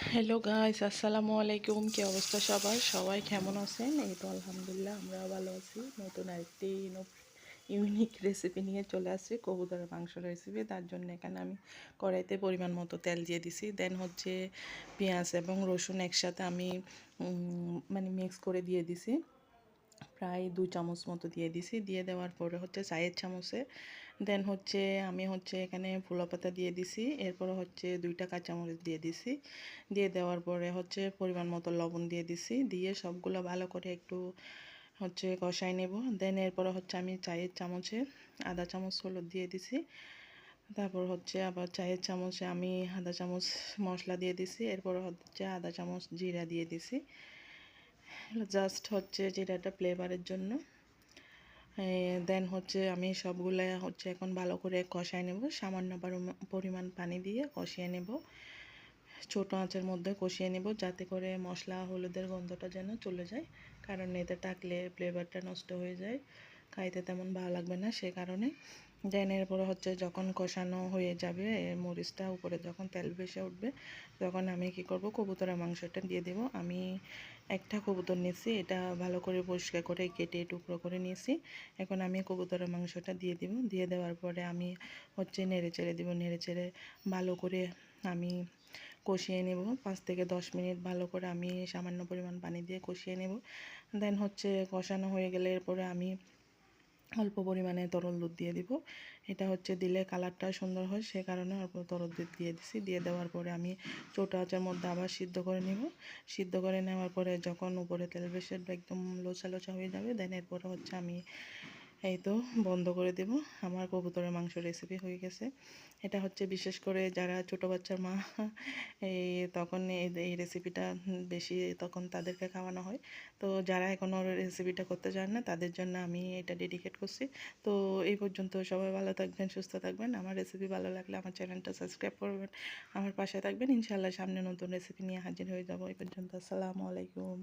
Hello guys, আসসালামু আলাইকুম। কি অবস্থা সবার? সবাই কেমন আছেন? এই তো আলহামদুলিল্লাহ আমরাও ভালো আছি। নতুন আরেকটি ইউনিক রেসিপি নিয়ে চলে আসছি, কবুতরের মাংস রেসিপি। তার জন্য এখানে আমি কড়াইতে পরিমাণ মতো তেল দিয়ে দিছি। দেন হচ্ছে পেঁয়াজ এবং রসুন একসাথে আমি মানে মিক্স করে দিয়ে দিছি। প্রায় 2 চামচ মতো দিয়ে দিছি। দিয়ে দেওয়ার পরে হচ্ছে চায়ের চামচে দেন হচ্ছে আমি হচ্ছে এখানে ফুলা পাতা দিয়ে দিছি। এরপরে হচ্ছে 2টা কাঁচামরিচ দিয়ে দিছি। দিয়ে দেওয়ার পরে হচ্ছে পরিমাণ মতো লবণ দিয়ে দিছি। দিয়ে সবগুলো ভালো করে একটু হচ্ছে কষাই নেব। দেন এরপরে হচ্ছে আমি চায়ের চামচে আধা চামচ হলুদ দিয়ে দিছি। তারপর হচ্ছে আবার চায়ের চামচে আমি আধা চামচ মশলা দিয়ে দিছি। এরপর হচ্ছে আধা চামচ জিরা দিয়ে দিছি। জাস্ট হচ্ছে জিরাটা ফ্লেভারের জন্য। দেন হচ্ছে আমি সবগুলা হচ্ছে এখন ভালো করে কষায় নেব। সামান্য পরিমাণ পানি দিয়ে কষিয়ে নেব। ছোটো আঁচের মধ্যে কষিয়ে নেব, যাতে করে মশলা হলুদের গন্ধটা যেন চলে যায়। কারণ এতে থাকলে ফ্লেভারটা নষ্ট হয়ে যায়, খাইতে তেমন ভালো লাগবে না, সে কারণে। দেন এরপরে হচ্ছে যখন কষানো হয়ে যাবে, মরিচটা উপরে যখন তেল ভেসে উঠবে, তখন আমি কি করব, কবুতরের মাংসটা দিয়ে দেব। আমি একটা কবুতর নিয়েছি, এটা ভালো করে পরিষ্কার করে কেটে টুকরো করে নিয়েছি। এখন আমি কবুতরের মাংসটা দিয়ে দিব। দিয়ে দেওয়ার পরে আমি হচ্ছে নেড়ে চেড়ে দেবো। নেড়ে চেড়ে ভালো করে আমি কষিয়ে নেব। 5 থেকে 10 মিনিট ভালো করে আমি সামান্য পরিমাণ পানি দিয়ে কষিয়ে নেব। দেন হচ্ছে কষানো হয়ে গেলে এরপরে আমি অল্প পরিমাণে তরল দুধ দিয়ে দিব। এটা হচ্ছে দিলে কালারটা সুন্দর হয়, সে কারণে অল্প তরল দুধ দিয়ে দিছি। দিয়ে দেওয়ার পরে আমি ছোটো আঁচের মধ্যে আবার সিদ্ধ করে নিব। সিদ্ধ করে নেওয়ার পরে যখন উপরে তেল ভেসে একদম লোচা লোচা হয়ে যাবে, দেন এরপরে হচ্ছে আমি এই তো বন্ধ করে দেব। আমার কবুতরের মাংস রেসিপি হয়ে গেছে। এটা হচ্ছে বিশেষ করে যারা ছোটো বাচ্চার মা, এই তখন এই রেসিপিটা বেশি তখন তাদেরকে খাওয়ানো হয়। তো যারা এখনও রেসিপিটা করতে চান না, তাদের জন্য আমি এটা ডেডিকেট করছি। তো এই পর্যন্ত সবাই ভালো থাকবেন, সুস্থ থাকবেন। আমার রেসিপি ভালো লাগলে আমার চ্যানেলটা সাবস্ক্রাইব করবেন, আমার পাশে থাকবেন। ইনশাআল্লাহ সামনে নতুন রেসিপি নিয়ে হাজির হয়ে যাব। এই পর্যন্ত আসসালামু আলাইকুম।